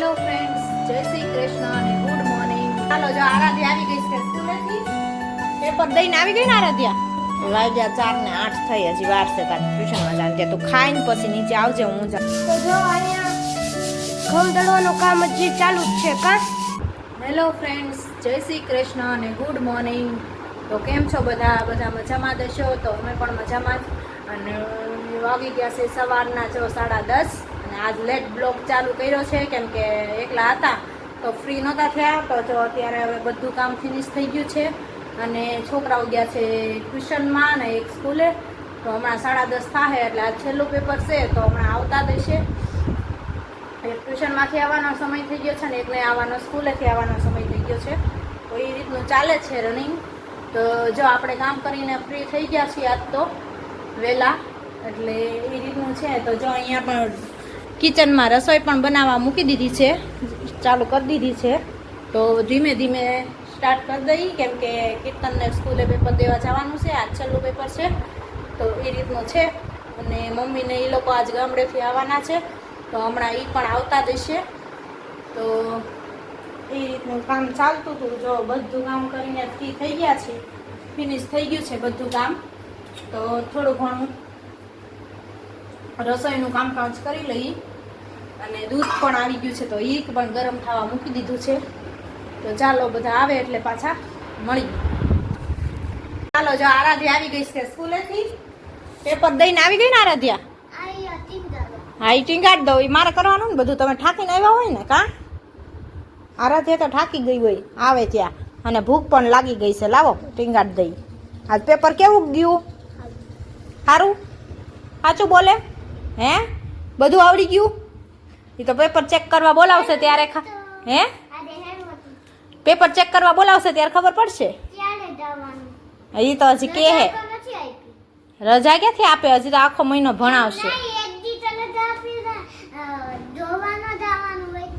Hello friends, જય શ્રી કૃષ્ણ અને good morning. ચાલો જો આરાધ્યા આવી ગઈ છે સ્કૂલેથી. પેપર દઈને આવી ગઈ ને આરાધ્યા. વાગ્યા 4 ને 8 થઈ, હજી વાર છે તાર ટ્યુશનમાં જાન કે તું ખાઈને પછી નીચે આવજે, હું જા. તો જો અહીંયા ઘઉં દળવાનું કામ હજી ચાલુ જ છે કા. હેલો ફ્રેન્ડ્સ, જય શ્રી કૃષ્ણ અને ગુડ મોર્નિંગ. તો કેમ છો બધા? બધા મજામાં દેશો? તો અમે પણ મજામાં જ. અને વાગી ગયા છે સવારના 10:30 અને આજ લેટ બ્લોગ ચાલુ કર્યો છે કેમ કે એકલા હતા તો ફ્રી નહોતા થયા. તો જો અત્યારે હવે બધું કામ ફિનિશ થઈ ગયું છે અને છોકરાઓ ગયા છે ટ્યુશનમાં અને એક સ્કૂલે. તો હમણાં 10:30 થાય એટલે આ છેલ્લું પેપર છે તો હમણાં આવતા દેશે. એક ટ્યુશનમાંથી આવવાનો સમય થઈ ગયો છે ને એકને આવવાનો સ્કૂલેથી આવવાનો સમય થઈ ગયો છે. તો એ રીતનું ચાલે છે રનિંગ. તો જો આપણે કામ કરીને ફ્રી થઈ ગયા છીએ આજ તો વહેલા, એટલે એ રીતનું છે. તો જો અહીંયા પણ કિચનમાં રસોઈ પણ બનાવવા મૂકી દીધી છે, ચાલુ કરી દીધી છે. તો ધીમે ધીમે સ્ટાર્ટ કરી દઈ કેમ કે કીર્તનને સ્કૂલે પેપર દેવા જવાનું છે, આજ છેલ્લું પેપર છે. તો એ રીતનું છે. અને મમ્મીને એ લોકો આજ ગામડેથી આવવાના છે તો હમણાં એ પણ આવતા જશે. તો એ રીતનું કામ ચાલતું હતું. જો બધું કામ કરીને ફ્રી થઈ ગયા છે, ફિનિશ થઈ ગયું છે બધું કામ. તો થોડું ઘણું રસોઈનું કામકાજ કરી લઈએ. અને દૂધ પણ આવી ગયું છે તો એ પણ ગરમ થવા મૂકી દીધું છે. તો ચાલો બધા આવે એટલે પાછા મળીએ. ચાલો જો આરાધ્યા આવી ગઈ છે સ્કૂલેથી. પેપર દઈને આવી ગઈ ને આરાધ્યા? હા, એ ટીંગાડ દો. એ મારે કરવાનું ને બધું. તમે ઠાકીને આવ્યા હોય ને કા? આરાધ્યા તો ઠાકી ગઈ હોય આવે ત્યાં, અને ભૂખ પણ લાગી ગઈ છે. લાવો ટીંગાડ દઈ. આજ પેપર કેવું ગયું? સારું? સાચું બોલે? હે? બધું આવડી ગયું? એ તો પેપર ચેક કરવા બોલાવશે ત્યારે હે પેપર ચેક કરવા બોલાવશે ત્યારે ખબર પડશે. એ તો હજી કે હે રજા ક્યાંથી આપે? હજી તો આખો મહિનો ભણાવશે.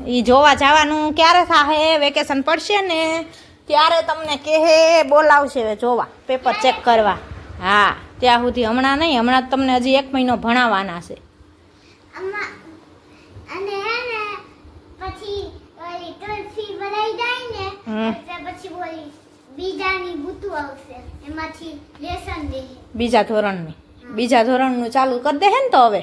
એ જોવા જવાનું ક્યારે થાય? વેકેશન પડશે ને ત્યારે તમને કહે, બોલાવશે જોવા, પેપર ચેક કરવા. હા, ત્યાં સુધી. હમણાં નહીં, હમણાં તમને હજી 1 મહિનો ભણાવવાના છે. બીજા ધોરણનું ચાલુ કરી દે હે ને તો હવે.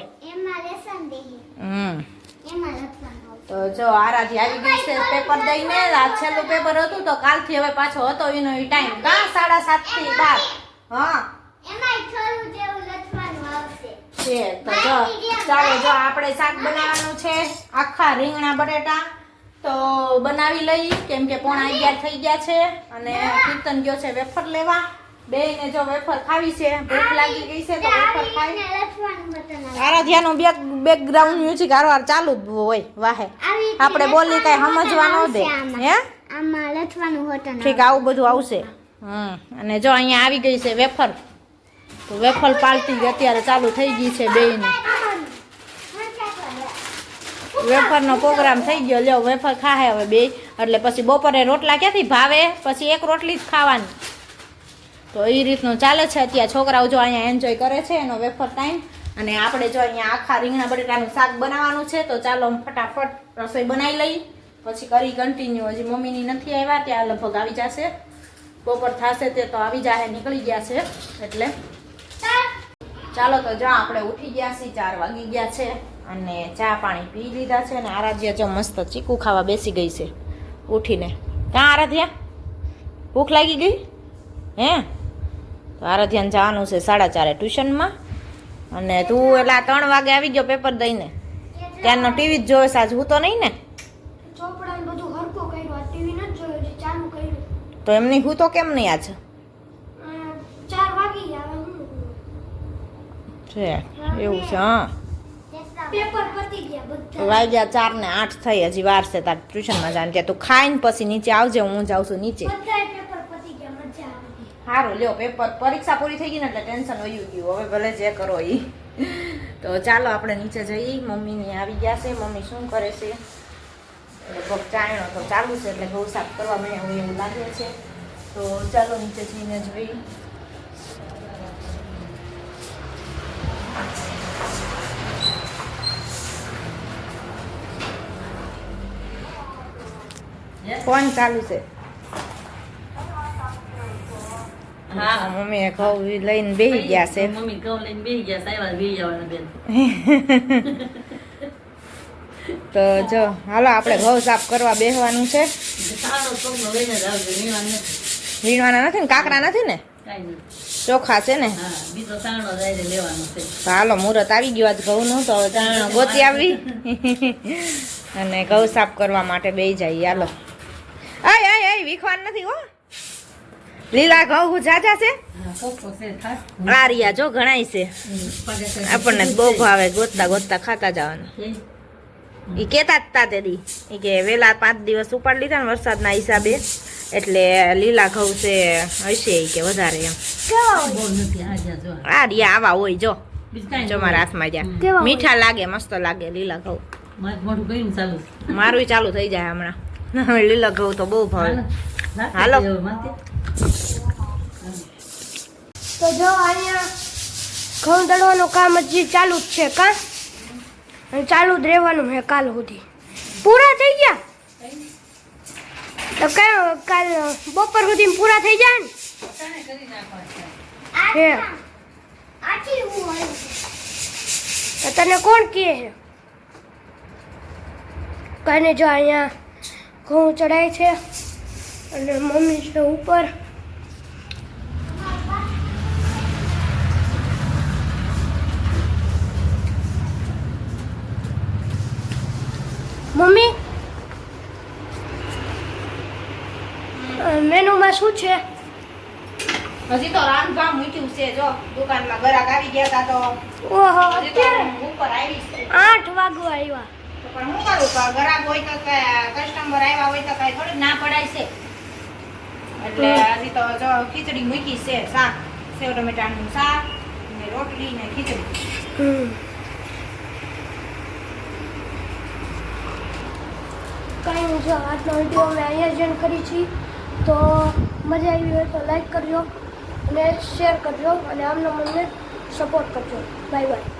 તો જો આરાધી આવી ગઈ છે પેપર દઈને. આ છેલ્લું પેપર હતું તો કાલથી હવે પાછો હતો એનો ટાઈમ કા 7:30 થી 12. હા છે. તો જો ચાલો જો આપણે શાક બનાવવાનું છે, આખા રીંગણા બટેટા. તો બનાવી લઈ કેમ કે 11:30 થઈ ગયા છે. અને કીર્તન ગયો છે વેફર લેવા. બેયને જો વેફર ખાવી છે, ભૂખ લાગી ગઈ છે તો વેફર ખાઈ. આરાધ્યાનું બેકગ્રાઉન્ડ મ્યુઝિક હારવાર ચાલુ જ હોય વાહે. આપણે બોલી કઈ સમજવા ન દે. હે ઠીક, આવું બધું આવશે. અને જો અહીંયા આવી ગઈ છે વેફર. તો વેફર પાર્ટી અત્યારે ચાલુ થઈ ગઈ છે બેયને. વેફરનો પ્રોગ્રામ થઈ ગયો. લ્યો વેફર ખાહે હવે બે. એટલે પછી બપોરે રોટલા ક્યાંથી ભાવે? પછી એક રોટલી જ ખાવાની. તો એ રીતનું ચાલે છે અત્યારે. છોકરાઓ જો અહીંયા એન્જોય કરે છે એનો વેફર ટાઈમ. અને આપણે જો અહીંયા આખા રીંગણા બટેટાનું શાક બનાવવાનું છે. તો ચાલો ફટાફટ રસોઈ બનાવી લઈ, પછી કરી કન્ટિન્યુ. હજી મમ્મીની નથી આવ્યા, ત્યાં લગભગ આવી જશે. બપોર થશે તે તો આવી જાય, નીકળી ગયા છે એટલે. ચાલો તો જો આપણે ઉઠી ગયા છીએ, 4 વાગી ગયા છે. અને ચા પાણી પી લીધા છે. અને આરાધ્યા જો મસ્ત ચીકુ ખાવા બેસી ગઈ છે ઉઠીને. ક્યાં આરાધ્યા? ભૂખ લાગી ગઈ હે? તો આરાધ્યાને જવાનું છે 4:30 ટ્યુશનમાં. અને તું એટલે 3 વાગે આવી ગયો પેપર દઈને. ત્યારનો ટીવી જ જોવે સાજ, હું તો નહીં ને? તો એમની હું તો કેમ નહીં આજ? 4 વાગી ગયા છે એવું છે. હા, પેપર પતી ગયા બધા. વાગ્યા 4 ને 8 થઈ, હજી વાર છે તાર ટ્યુશનમાં જાણ ત્યાં. તું ખાઈને પછી નીચે આવજે, હું જાઉં છું નીચે. સારું લ્યો, પેપર પરીક્ષા પૂરી થઈ ગઈ ને એટલે ટેન્શન વયું ગયું. હવે ભલે જે કરો એ. તો ચાલો આપણે નીચે જઈએ. મમ્મીને આવી ગયા છે. મમ્મી શું કરે છે? લગભગ ચાયણો તો ચાલુ છે એટલે ઘઉં સાફ કરવા મેં એવું લાગે છે. તો ચાલો નીચે જઈને જોઈ. ફોન ચાલુ છે. હા મમ્મી ઘઉં લઈને બેસી ગયા છે. મમ્મી ઘઉં લઈને બેસી ગયા સાયવા બેસી જવાના બેન. તો જો હાલો આપણે ઘઉં સાફ કરવા બેસવાનું છે. સારો પગનો લઈને જ આવજો નીવાને વીણવાના નથી ને, કાકડા નથી ને, કાંઈ નહીં. ચોખા છે ને. હા બીજો સાણો જાય લેવાનો છે. તો હાલો મુહૂર્ત આવી ગયું આજ ઘઉંનું, તો હવે ચાણો ગોતી આવી અને ઘઉં સાફ કરવા માટે બેસી જઈએ. હાલો આય આય આય વીખવાન નથી હો. લીલા ઘઉં જાજા છે. હા કોકો છે ખાસ. આ રહ્યા જો ઘણાય છે. આપણને તો બહુ ભાવે, ગોતતા ગોતતા ખાતા જવાનું. એ કેતા જ તા તે દી ઈ કે વેલા 5 દિવસ ઉપાડી લીધા ને વરસાદના હિસાબે, એટલે લીલા ઘઉં છે હશે ઈ કે વધારે એમ. કેવા હોય? બહુ નથી આ જા જો. આ રહ્યા આવા હોય જો, બીજું કાંઈ જો મારા હાથમાં કેવા જ્યાં હોય? મીઠા લાગે, મસ્ત લાગે લીલા ઘઉં. મારું મોઢું કયું ચાલુ છે? મારું ચાલુ થઈ જાય હમણાં. લીલા ઘઉં તો બહુ ભાવે. હાલો. હાલો માથે. તો જો અહીંયા ઘઉં દળવાનું કામ હજી ચાલુ જ છે કા, અને ચાલુ જ રહેવાનું છે કાલ સુધી. પૂરા થઈ ગયા તો કાલ બપોર સુધી પૂરા થઈ જાય ને. હે તો તને કોણ કહે છે? કાને જો અહીંયા ઘઉં ચડાય છે અને મમ્મી છે ઉપર. મમ્મી મેનુમાં શું છે? હજી તો રાંધવા મૂક્યું છે. જો દુકાનમાં ગરાક આવી ગયા તા તો ઓહો હજી તો અત્યારે ઉપર આવી છે. 8 વાગવા આવ્યા. તો પણ હું કરું, ગરાક હોય તો કસ્ટમર આવ્યા હોય તો કઈ થોડી ના પડાય છે. એટલે હજી તો જો ખીચડી મૂકી છે, શાક સેવ ટમેટાનું શાક ને રોટલી ને ખીચડી. કાંઈ નહીં, જો આજનો વિડીયો અમે અહીંયા જ એન્ડ કરી છીએ. તો મજા આવી હોય તો લાઈક કરજો અને શેર કરજો અને આમને મને સપોર્ટ કરજો. Bye bye.